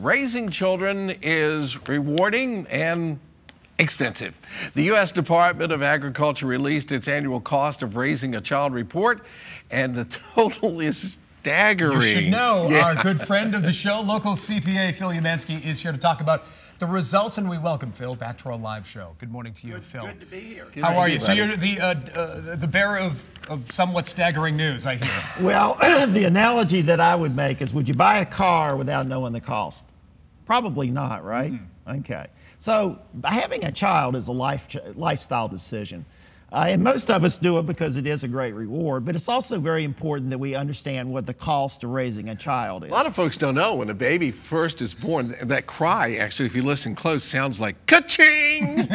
raising children is rewarding and expensive. The U.S. Department of Agriculture released its annual cost of raising a child report, and the total is staggering. You should know. Our good friend of the show, local CPA Phil Umansky, is here to talk about the results, and we welcome Phil back to our live show. Good morning to you, Phil. Good to be here. How are you? So you're the bearer of somewhat staggering news, I hear. Well, the analogy that I would make is, would you buy a car without knowing the cost? Probably not, right? Okay. So having a child is a lifestyle decision. And most of us do it because it is a great reward, but it's also very important that we understand what the cost of raising a child is. A lot of folks don't know when a baby first is born, that cry, actually, if you listen close, sounds like ka-ching!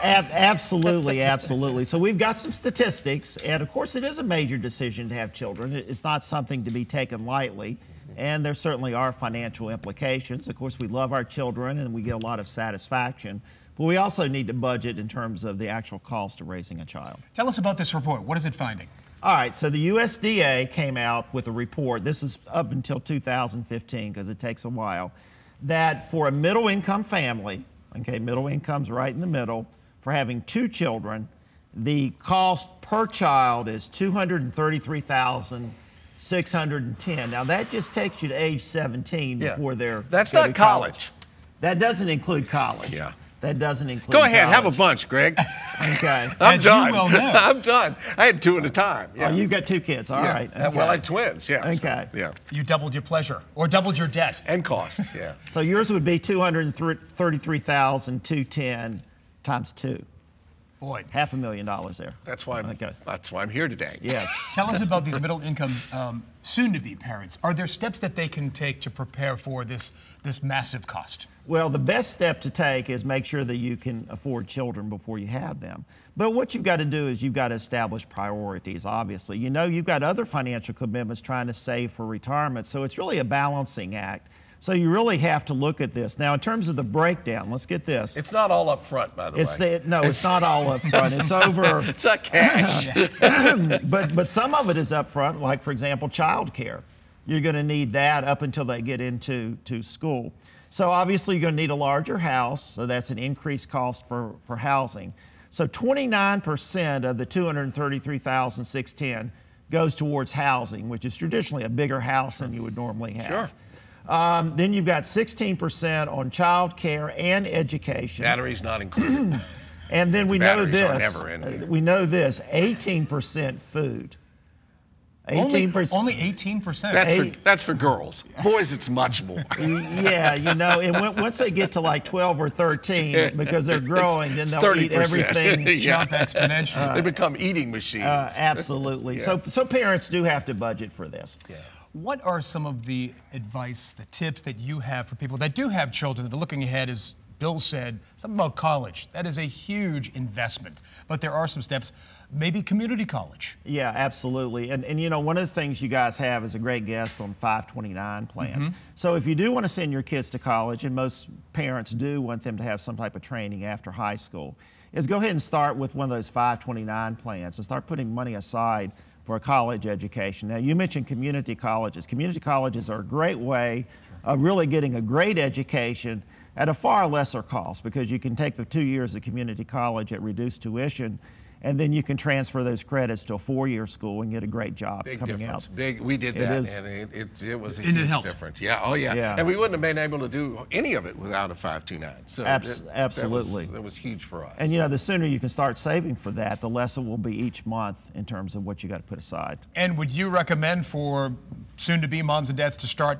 Absolutely, absolutely. So we've got some statistics, and of course it is a major decision to have children. It's not something to be taken lightly, and there certainly are financial implications. Of course, we love our children and we get a lot of satisfaction. But we also need to budget in terms of the actual cost of raising a child. Tell us about this report. What is it finding? All right, so the USDA came out with a report, this is up until 2015 because it takes a while, that for a middle-income family, okay, middle income's right in the middle, for having 2 children, the cost per child is $233,610. Now that just takes you to age 17 before they're That's not college. That doesn't include college. Yeah. That doesn't include Go ahead, college. have a bunch, Greg. Okay. I'm As done. you well know. I'm done. I had 2 at a time. Yeah. Oh, you've got 2 kids. All right. Okay. Well, I had twins, yeah. Okay. So, yeah. You doubled your pleasure, or doubled your debt. And cost, yeah. So yours would be $233,210 times 2. Boy. $500,000 there. That's why I'm here today. Yes. Tell us about these middle-income, soon-to-be parents. Are there steps that they can take to prepare for this massive cost? Well, the best step to take is make sure that you can afford children before you have them. But what you've got to do is you've got to establish priorities, obviously. You know, you've got other financial commitments trying to save for retirement, so it's really a balancing act. So you really have to look at this. Now, in terms of the breakdown, let's get this. It's not all up front, by the way. No, it's not all up front. It's over. It's not cash. But some of it is up front, like, for example, child care. You're going to need that up until they get into school. So obviously, you're going to need a larger house, so that's an increased cost for housing. So 29% of the $233,610 goes towards housing, which is traditionally a bigger house than you would normally have. Sure. Then you've got 16% on child care and education. Batteries not included. And then we know this. We know this, 18% food. 18%. Only 18%. That's for girls. Boys, it's much more. Yeah, you know, and once they get to like 12 or 13, because they're growing, then they'll eat everything. Jump exponentially. They become eating machines. Absolutely. Yeah. So parents do have to budget for this. Yeah. What are some of the advice, the tips that you have for people that do have children that are looking ahead, as Bill said, something about college? That is a huge investment. But there are some steps, maybe community college. Yeah, absolutely. And you know, one of the things you guys have is a great guest on 529 plans. So if you do want to send your kids to college, and most parents do want them to have some type of training after high school, is go ahead and start with one of those 529 plans and start putting money aside for a college education. Now, you mentioned community colleges. Community colleges are a great way of really getting a great education at a far lesser cost, because you can take the 2 years of community college at reduced tuition, and then you can transfer those credits to a 4-year school and get a great job coming out. We did that, and it was a huge difference. Yeah, oh yeah. And we wouldn't have been able to do any of it without a 529. So absolutely. That was huge for us. And you know, the sooner you can start saving for that, the less it will be each month in terms of what you got to put aside. And would you recommend for soon-to-be moms and dads to start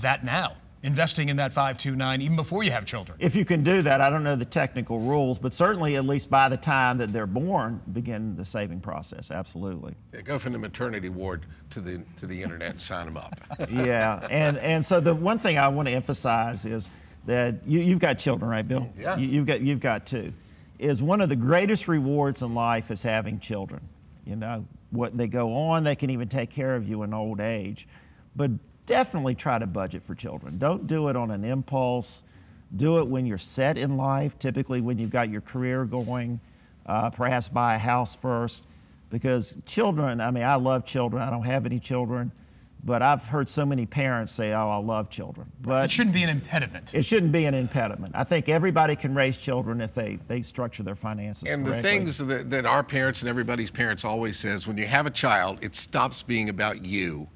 that now? Investing in that 529 even before you have children? If you can do that, I don't know the technical rules, but certainly at least by the time that they're born, begin the saving process. Absolutely. Yeah, go from the maternity ward to the internet and sign them up. Yeah, and so the one thing I want to emphasize is that you've got children, right, Bill? Yeah. You've got 2. Is one of the greatest rewards in life is having children. You know, what they go on, they can even take care of you in old age, but definitely try to budget for children. Don't do it on an impulse. Do it when you're set in life, typically when you've got your career going. Perhaps buy a house first, because children, I mean, I love children. I don't have any children, But I've heard so many parents say, oh, I love children. But it shouldn't be an impediment. It shouldn't be an impediment. I think everybody can raise children if they structure their finances correctly. And the things that our parents and everybody's parents always says, when you have a child, it stops being about you.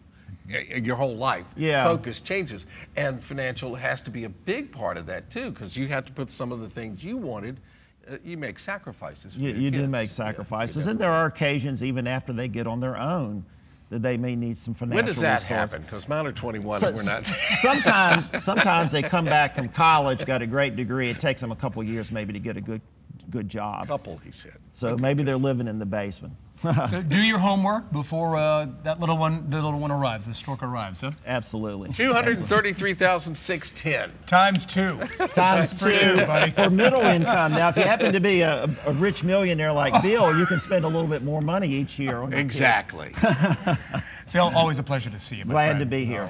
Your whole life focus changes, and financial has to be a big part of that too, because you have to put some of the things you wanted. You make sacrifices. For you do kids. make sacrifices, and there are occasions even after they get on their own that they may need some financial When does that resources. happen? Because mine are 21 So, and we're not. sometimes they come back from college, got a great degree. It takes them a couple years maybe to get a good job. Couple, he said. So maybe they're living in the basement. So do your homework before the little one arrives, the stork arrives, huh? Absolutely. 233,610 Times two. Times For you, two buddy. for middle income. Now, if you happen to be a rich millionaire like Bill, you can spend a little bit more money each year on your kids. Exactly. Phil, always a pleasure to see you. My Glad friend. to be here.